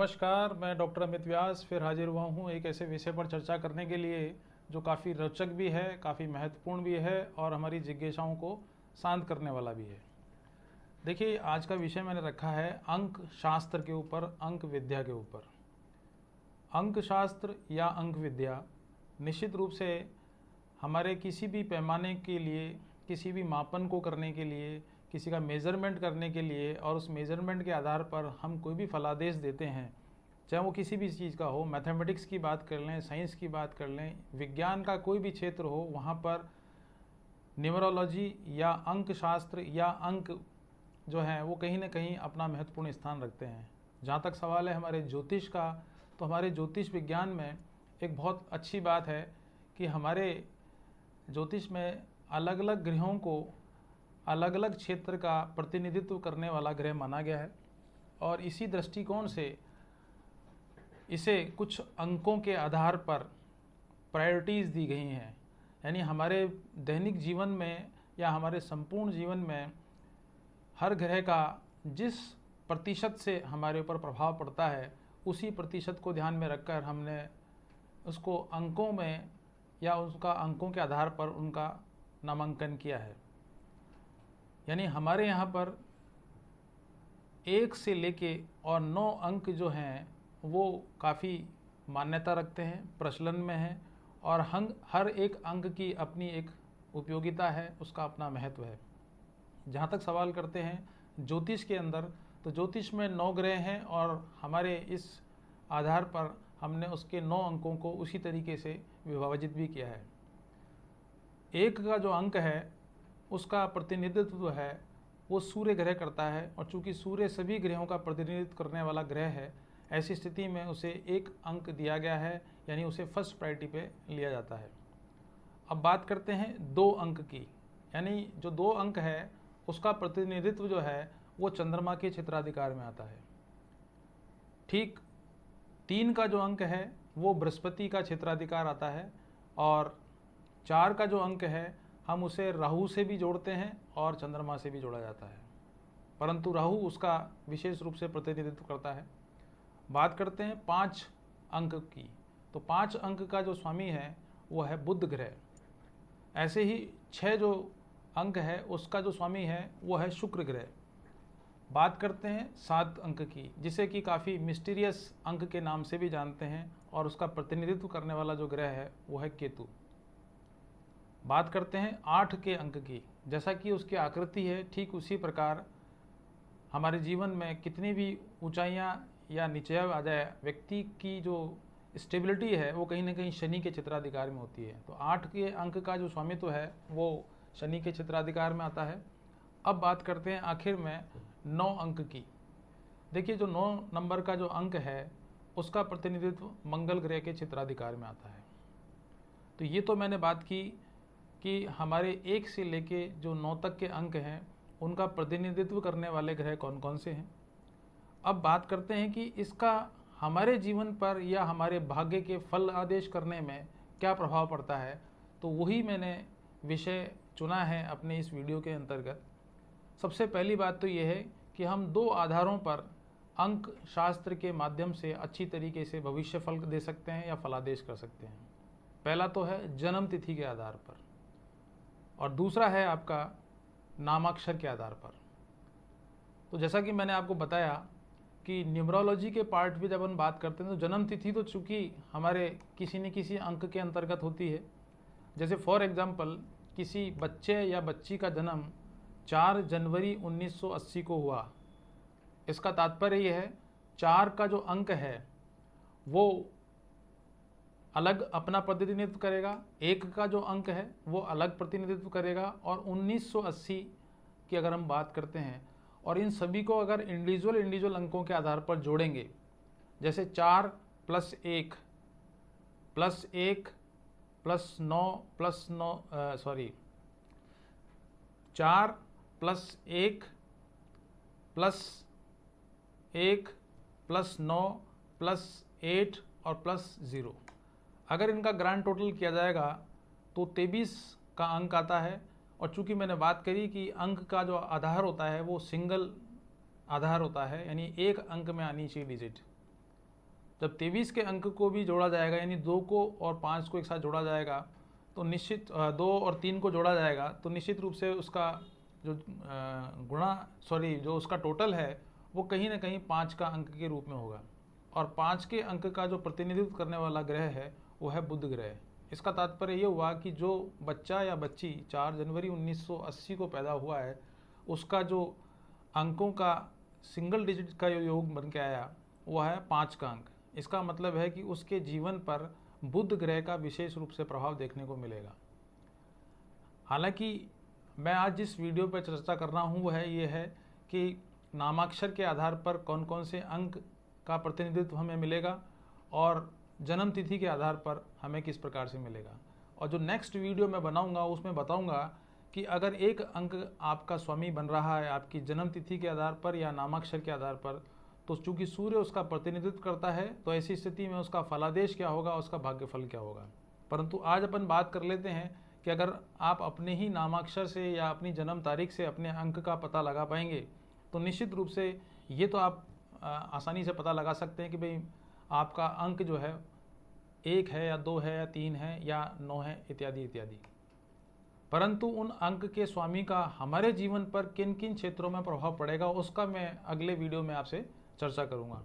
नमस्कार, मैं डॉक्टर अमित व्यास फिर हाजिर हुआ हूँ एक ऐसे विषय पर चर्चा करने के लिए जो काफ़ी रोचक भी है, काफ़ी महत्वपूर्ण भी है और हमारी जिज्ञासाओं को शांत करने वाला भी है। देखिए, आज का विषय मैंने रखा है अंक शास्त्र के ऊपर, अंक विद्या के ऊपर। अंक शास्त्र या अंक विद्या निश्चित रूप से हमारे किसी भी पैमाने के लिए, किसी भी मापन को करने के लिए, किसी का मेज़रमेंट करने के लिए और उस मेज़रमेंट के आधार पर हम कोई भी फलादेश देते हैं, चाहे वो किसी भी चीज़ का हो, मैथमेटिक्स की बात कर लें, साइंस की बात कर लें, विज्ञान का कोई भी क्षेत्र हो, वहाँ पर न्यूमरोलॉजी या अंक शास्त्र या अंक जो हैं वो कहीं ना कहीं अपना महत्वपूर्ण स्थान रखते हैं। जहाँ तक सवाल है हमारे ज्योतिष का, तो हमारे ज्योतिष विज्ञान में एक बहुत अच्छी बात है कि हमारे ज्योतिष में अलग अलग ग्रहों को अलग अलग क्षेत्र का प्रतिनिधित्व करने वाला ग्रह माना गया है और इसी दृष्टिकोण से इसे कुछ अंकों के आधार पर प्रायोरिटीज़ दी गई हैं। यानी हमारे दैनिक जीवन में या हमारे संपूर्ण जीवन में हर ग्रह का जिस प्रतिशत से हमारे ऊपर प्रभाव पड़ता है, उसी प्रतिशत को ध्यान में रखकर हमने उसको अंकों में या उसका अंकों के आधार पर उनका नामांकन किया है। यानी हमारे यहाँ पर 1 से लेके और 9 अंक जो हैं वो काफ़ी मान्यता रखते हैं, प्रचलन में हैं और हर एक अंक की अपनी एक उपयोगिता है, उसका अपना महत्व है। जहाँ तक सवाल करते हैं ज्योतिष के अंदर, तो ज्योतिष में 9 ग्रह हैं और हमारे इस आधार पर हमने उसके 9 अंकों को उसी तरीके से विभाजित भी किया है। 1 का जो अंक है उसका प्रतिनिधित्व है वो सूर्य ग्रह करता है और चूंकि सूर्य सभी ग्रहों का प्रतिनिधित्व करने वाला ग्रह है, ऐसी स्थिति में उसे 1 अंक दिया गया है, यानी उसे फर्स्ट प्रायोरिटी पे लिया जाता है। अब बात करते हैं 2 अंक की, यानी जो 2 अंक है उसका प्रतिनिधित्व जो है वो चंद्रमा के क्षेत्राधिकार में आता है। ठीक 3 का जो अंक है वो बृहस्पति का क्षेत्राधिकार आता है और 4 का जो अंक है हम उसे राहु से भी जोड़ते हैं और चंद्रमा से भी जोड़ा जाता है, परंतु राहु उसका विशेष रूप से प्रतिनिधित्व करता है। बात करते हैं 5 अंक की, तो 5 अंक का जो स्वामी है वो है बुध ग्रह। ऐसे ही 6 जो अंक है उसका जो स्वामी है वो है शुक्र ग्रह। बात करते हैं 7 अंक की, जिसे कि काफ़ी मिस्टीरियस अंक के नाम से भी जानते हैं और उसका प्रतिनिधित्व करने वाला जो ग्रह है वो है केतु। बात करते हैं 8 के अंक की, जैसा कि उसकी आकृति है ठीक उसी प्रकार हमारे जीवन में कितनी भी ऊंचाइयां या नीचाई आ जाए, व्यक्ति की जो स्टेबिलिटी है वो कहीं ना कहीं शनि के क्षेत्राधिकार में होती है। तो 8 के अंक का जो स्वामित्व है वो शनि के क्षेत्राधिकार में आता है। अब बात करते हैं आखिर में 9 अंक की। देखिए, जो 9 नंबर का जो अंक है उसका प्रतिनिधित्व मंगल ग्रह के क्षेत्राधिकार में आता है। तो ये तो मैंने बात की कि हमारे 1 से लेके जो 9 तक के अंक हैं उनका प्रतिनिधित्व करने वाले ग्रह कौन कौन से हैं। अब बात करते हैं कि इसका हमारे जीवन पर या हमारे भाग्य के फल आदेश करने में क्या प्रभाव पड़ता है, तो वही मैंने विषय चुना है अपने इस वीडियो के अंतर्गत। सबसे पहली बात तो ये है कि हम 2 आधारों पर अंक शास्त्र के माध्यम से अच्छी तरीके से भविष्य फल दे सकते हैं या फलादेश कर सकते हैं। पहला तो है जन्म तिथि के आधार पर और दूसरा है आपका नामाक्षर के आधार पर। तो जैसा कि मैंने आपको बताया कि न्यूमरोलॉजी के पार्ट भी जब हम बात करते हैं तो जन्म तिथि तो चूंकि हमारे किसी न किसी अंक के अंतर्गत होती है। जैसे फॉर एग्जांपल किसी बच्चे या बच्ची का जन्म 4 जनवरी 1980 को हुआ, इसका तात्पर्य यह है 4 का जो अंक है वो अलग अपना प्रतिनिधित्व करेगा, 1 का जो अंक है वो अलग प्रतिनिधित्व करेगा और 1980 की अगर हम बात करते हैं और इन सभी को अगर इंडिविजुअल अंकों के आधार पर जोड़ेंगे, जैसे 4 + 1 + 1 + 9 + 9 सॉरी 4 + 1 + 1 + 9 + 8 और +0, अगर इनका ग्रांड टोटल किया जाएगा तो 23 का अंक आता है। और चूंकि मैंने बात करी कि अंक का जो आधार होता है वो सिंगल आधार होता है, यानी 1 अंक में आनी चाहिए डिजिट, जब 23 के अंक को भी जोड़ा जाएगा, यानी 2 को और 5 को एक साथ जोड़ा जाएगा, तो निश्चित 2 और 3 को जोड़ा जाएगा तो निश्चित रूप से उसका जो जो उसका टोटल है वो कहीं ना कहीं 5 का अंक के रूप में होगा। और 5 के अंक का जो प्रतिनिधित्व करने वाला ग्रह है वो है बुध ग्रह। इसका तात्पर्य ये हुआ कि जो बच्चा या बच्ची 4 जनवरी 1980 को पैदा हुआ है, उसका जो अंकों का सिंगल डिजिट का योग बन के आया वो है 5 का अंक। इसका मतलब है कि उसके जीवन पर बुध ग्रह का विशेष रूप से प्रभाव देखने को मिलेगा। हालांकि मैं आज जिस वीडियो पर चर्चा कर रहा हूँ वह ये है कि नामाक्षर के आधार पर कौन कौन से अंक का प्रतिनिधित्व हमें मिलेगा और जन्म तिथि के आधार पर हमें किस प्रकार से मिलेगा। और जो नेक्स्ट वीडियो मैं बनाऊंगा उसमें बताऊंगा कि अगर एक अंक आपका स्वामी बन रहा है आपकी जन्म तिथि के आधार पर या नामाक्षर के आधार पर, तो चूंकि सूर्य उसका प्रतिनिधित्व करता है तो ऐसी स्थिति में उसका फलादेश क्या होगा, उसका भाग्यफल क्या होगा। परंतु आज अपन बात कर लेते हैं कि अगर आप अपने ही नामाक्षर से या अपनी जन्म तारीख से अपने अंक का पता लगा पाएंगे तो निश्चित रूप से ये तो आप आसानी से पता लगा सकते हैं कि भाई आपका अंक जो है 1 है या 2 है या 3 है या 9 है इत्यादि इत्यादि। परंतु उन अंक के स्वामी का हमारे जीवन पर किन किन क्षेत्रों में प्रभाव पड़ेगा उसका मैं अगले वीडियो में आपसे चर्चा करूंगा।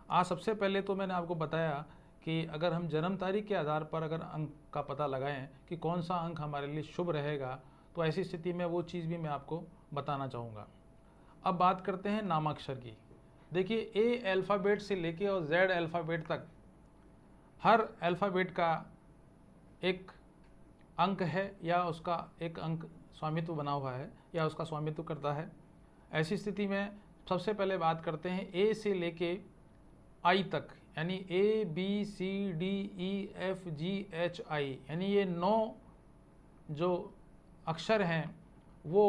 आज सबसे पहले तो मैंने आपको बताया कि अगर हम जन्म तारीख के आधार पर अगर अंक का पता लगाएं कि कौन सा अंक हमारे लिए शुभ रहेगा, तो ऐसी स्थिति में वो चीज़ भी मैं आपको बताना चाहूँगा। अब बात करते हैं नामाक्षर की। देखिए, ए अल्फ़ाबेट से लेके और जेड अल्फ़ाबेट तक हर अल्फ़ाबेट का एक अंक है या उसका एक अंक स्वामित्व बना हुआ है या उसका स्वामित्व करता है। ऐसी स्थिति में सबसे पहले बात करते हैं ए से लेके आई तक, यानी A B C D E F G H I, यानी ये 9 जो अक्षर हैं वो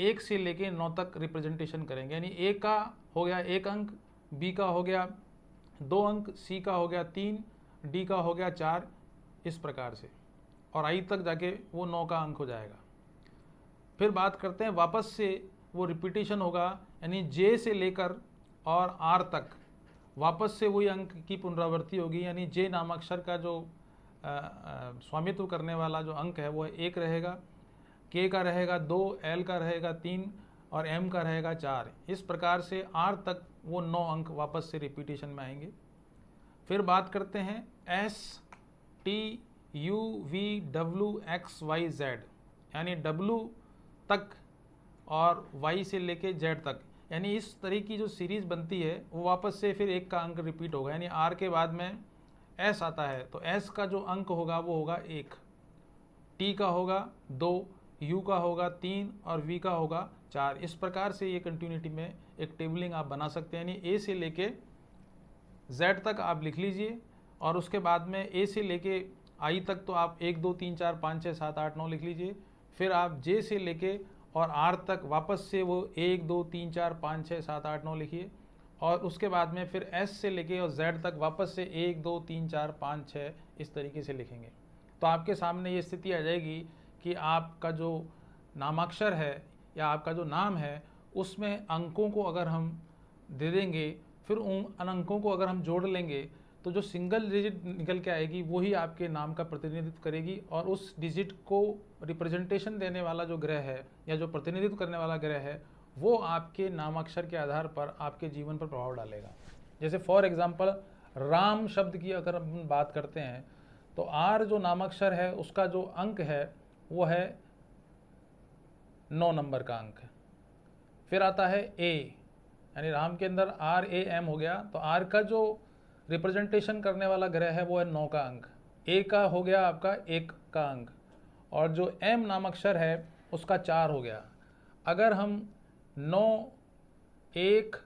1 से लेके 9 तक रिप्रेजेंटेशन करेंगे। यानी ए का हो गया 1 अंक, बी का हो गया 2 अंक, सी का हो गया 3, डी का हो गया 4, इस प्रकार से, और आई तक जाके वो 9 का अंक हो जाएगा। फिर बात करते हैं वापस से वो रिपीटेशन होगा, यानी जे से लेकर और आर तक वापस से वही अंक की पुनरावृत्ति होगी। यानी जे नामाक्षर का जो स्वामित्व करने वाला जो अंक है वो 1 रहेगा, के का रहेगा 2, एल का रहेगा 3 और एम का रहेगा 4। इस प्रकार से आर तक वो 9 अंक वापस से रिपीटेशन में आएंगे। फिर बात करते हैं S T U V W X Y Z, यानी डब्ल्यू तक और वाई से लेके जेड तक, यानी इस तरह की जो सीरीज़ बनती है वो वापस से फिर 1 का अंक रिपीट होगा। यानी आर के बाद में एस आता है तो एस का जो अंक होगा वो होगा 1, टी का होगा 2, यू का होगा 3 और वी का होगा 4। इस प्रकार से ये कंटिन्यूटी में एक टेबलिंग आप बना सकते हैं। यानी ए से लेके जेड तक आप लिख लीजिए और उसके बाद में ए से लेके आई तक तो आप 1 2 3 4 5 6 7 8 9 लिख लीजिए। फिर आप जे से लेके और आर तक वापस से वो 1 2 3 4 5 6 7 8 9 लिखिए, और उसके बाद में फिर एस से लेके और जेड तक वापस से 1 2 3 4 5 6 इस तरीके से लिखेंगे। तो आपके सामने ये स्थिति आ जाएगी कि आपका जो नामाक्षर है या आपका जो नाम है उसमें अंकों को अगर हम दे देंगे, फिर उन अंकों को अगर हम जोड़ लेंगे तो जो सिंगल डिजिट निकल के आएगी वही आपके नाम का प्रतिनिधित्व करेगी, और उस डिजिट को रिप्रेजेंटेशन देने वाला जो ग्रह है या जो प्रतिनिधित्व करने वाला ग्रह है वो आपके नामाक्षर के आधार पर आपके जीवन पर प्रभाव डालेगा। जैसे फॉर एग्जांपल राम शब्द की अगर हम बात करते हैं तो आर जो नामाक्षर है उसका जो अंक है वो है 9 नंबर का अंक। फिर आता है ए, यानी राम के अंदर आर ए एम हो गया, तो आर का जो रिप्रेजेंटेशन करने वाला ग्रह है वो है 9 का अंक। ए का हो गया आपका 1 का अंक, और जो एम नामाक्षर है उसका 4 हो गया। अगर हम 9, 1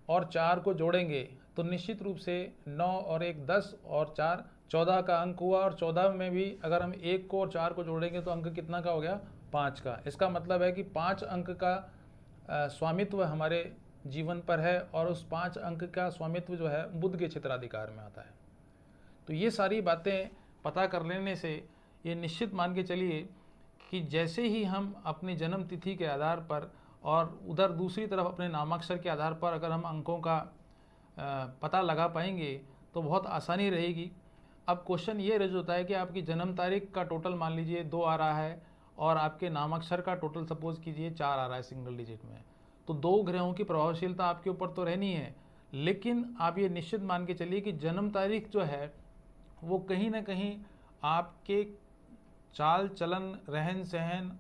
और 4 को जोड़ेंगे तो निश्चित रूप से 9 और 1 10 और 4 14 का अंक हुआ, और 14 में भी अगर हम 1 को और 4 को जोड़ेंगे तो अंक कितना का हो गया, 5 का। इसका मतलब है कि 5 अंक का स्वामित्व हमारे जीवन पर है, और उस 5 अंक का स्वामित्व जो है बुध के क्षेत्राधिकार में आता है। तो ये सारी बातें पता कर लेने से ये निश्चित मान के चलिए कि जैसे ही हम अपनी जन्म तिथि के आधार पर और उधर दूसरी तरफ अपने नामाक्षर के आधार पर अगर हम अंकों का पता लगा पाएंगे तो बहुत आसानी रहेगी। अब क्वेश्चन ये रह होता है कि आपकी जन्म तारीख का टोटल मान लीजिए 2 आ रहा है और आपके नामाक्षर का टोटल सपोज कीजिए 4 आ रहा है सिंगल डिजिट में, तो 2 ग्रहों की प्रभावशीलता आपके ऊपर तो रहनी है, लेकिन आप ये निश्चित मान के चलिए कि जन्म तारीख जो है वो कहीं ना कहीं आपके चाल चलन, रहन सहन,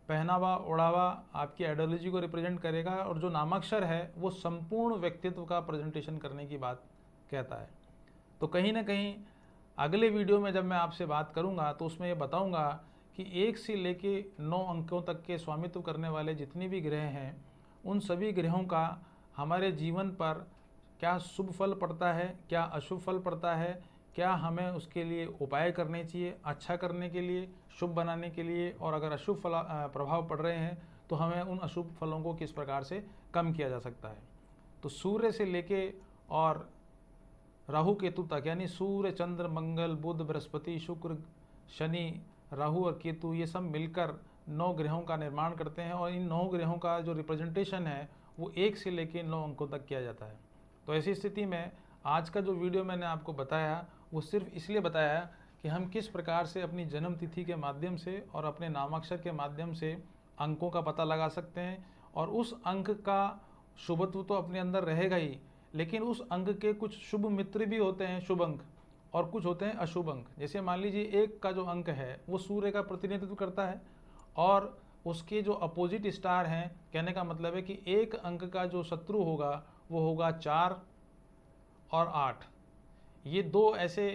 पहनावा ओढ़ावा, आपकी आइडियोलॉजी को रिप्रेजेंट करेगा, और जो नामाक्षर है वो संपूर्ण व्यक्तित्व का प्रेजेंटेशन करने की बात कहता है। तो कहीं ना कहीं अगले वीडियो में जब मैं आपसे बात करूंगा तो उसमें ये बताऊंगा कि 1 से लेके 9 अंकों तक के स्वामित्व करने वाले जितने भी ग्रह हैं उन सभी ग्रहों का हमारे जीवन पर क्या शुभ फल पड़ता है, क्या अशुभ फल पड़ता है, क्या हमें उसके लिए उपाय करने चाहिए अच्छा करने के लिए, शुभ बनाने के लिए, और अगर अशुभ फल प्रभाव पड़ रहे हैं तो हमें उन अशुभ फलों को किस प्रकार से कम किया जा सकता है। तो सूर्य से लेके और राहु केतु तक, यानी सूर्य, चंद्र, मंगल, बुध, बृहस्पति, शुक्र, शनि, राहु और केतु, ये सब मिलकर 9 ग्रहों का निर्माण करते हैं, और इन 9 ग्रहों का जो रिप्रेजेंटेशन है वो 1 से लेके 9 अंकों तक किया जाता है। तो ऐसी स्थिति में आज का जो वीडियो मैंने आपको बताया वो सिर्फ इसलिए बताया कि हम किस प्रकार से अपनी जन्म तिथि के माध्यम से और अपने नामाक्षर के माध्यम से अंकों का पता लगा सकते हैं, और उस अंक का शुभत्व तो अपने अंदर रहेगा ही, लेकिन उस अंक के कुछ शुभ मित्र भी होते हैं, शुभ अंक, और कुछ होते हैं अशुभ अंक। जैसे मान लीजिए 1 का जो अंक है वो सूर्य का प्रतिनिधित्व करता है, और उसके जो अपोजिट स्टार हैं, कहने का मतलब है कि 1 अंक का जो शत्रु होगा वो होगा 4 और 8। ये 2 ऐसे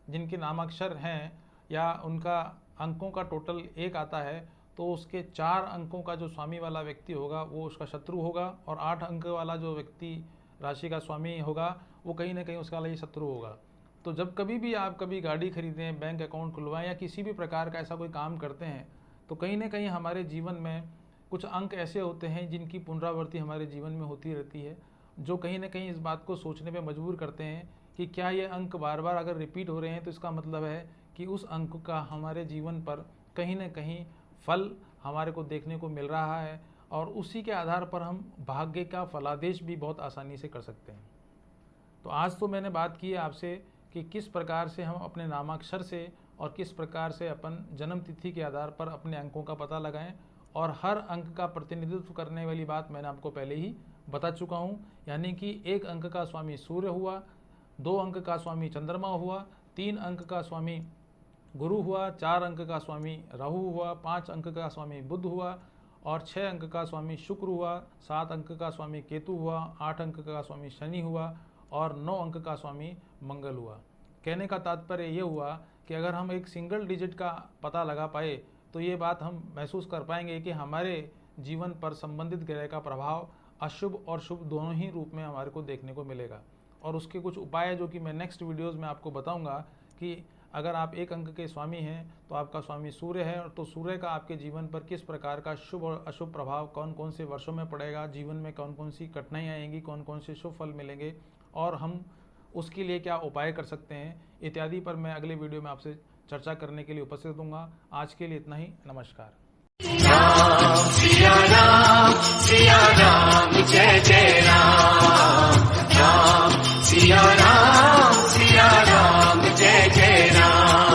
जिनके नामाक्षर हैं या उनका अंकों का टोटल 1 आता है, तो उसके 4 अंकों का जो स्वामी वाला व्यक्ति होगा वो उसका शत्रु होगा, और 8 अंक वाला जो व्यक्ति राशि का स्वामी होगा वो कहीं ना कहीं उसका ही शत्रु होगा। तो जब कभी भी आप कभी गाड़ी खरीदें, बैंक अकाउंट खुलवाएं या किसी भी प्रकार का ऐसा कोई काम करते हैं, तो कहीं ना कहीं हमारे जीवन में कुछ अंक ऐसे होते हैं जिनकी पुनरावृत्ति हमारे जीवन में होती रहती है, जो कहीं ना कहीं इस बात को सोचने पे मजबूर करते हैं कि क्या ये अंक बार बार अगर रिपीट हो रहे हैं तो इसका मतलब है कि उस अंक का हमारे जीवन पर कहीं ना कहीं फल हमारे को देखने को मिल रहा है, और उसी के आधार पर हम भाग्य का फलादेश भी बहुत आसानी से कर सकते हैं। तो आज तो मैंने बात की है आपसे कि किस प्रकार से हम अपने नामाक्षर से और किस प्रकार से अपन जन्म तिथि के आधार पर अपने अंकों का पता लगाएं, और हर अंक का प्रतिनिधित्व करने वाली बात मैंने आपको पहले ही बता चुका हूं, यानी कि 1 अंक का स्वामी सूर्य हुआ, 2 अंक का स्वामी चंद्रमा हुआ, 3 अंक का स्वामी गुरु हुआ, 4 अंक का स्वामी राहु हुआ, 5 अंक का स्वामी बुध हुआ, और 6 अंक का स्वामी शुक्र हुआ, 7 अंक का स्वामी केतु हुआ, 8 अंक का स्वामी शनि हुआ, और 9 अंक का स्वामी मंगल हुआ। कहने का तात्पर्य ये हुआ कि अगर हम एक सिंगल डिजिट का पता लगा पाए तो ये बात हम महसूस कर पाएंगे कि हमारे जीवन पर संबंधित ग्रह का प्रभाव अशुभ और शुभ दोनों ही रूप में हमारे को देखने को मिलेगा, और उसके कुछ उपाय जो कि मैं नेक्स्ट वीडियोज़ में आपको बताऊँगा कि अगर आप 1 अंक के स्वामी हैं तो आपका स्वामी सूर्य है, और तो सूर्य का आपके जीवन पर किस प्रकार का शुभ और अशुभ प्रभाव कौन कौन से वर्षों में पड़ेगा, जीवन में कौन कौन सी कठिनाइयाँ आएंगी, कौन कौन से शुभ फल मिलेंगे, और हम उसके लिए क्या उपाय कर सकते हैं, इत्यादि पर मैं अगले वीडियो में आपसे चर्चा करने के लिए उपस्थित दूंगा। आज के लिए इतना ही, नमस्कार। राम सिया राम जय जय राम, राम सिया राम।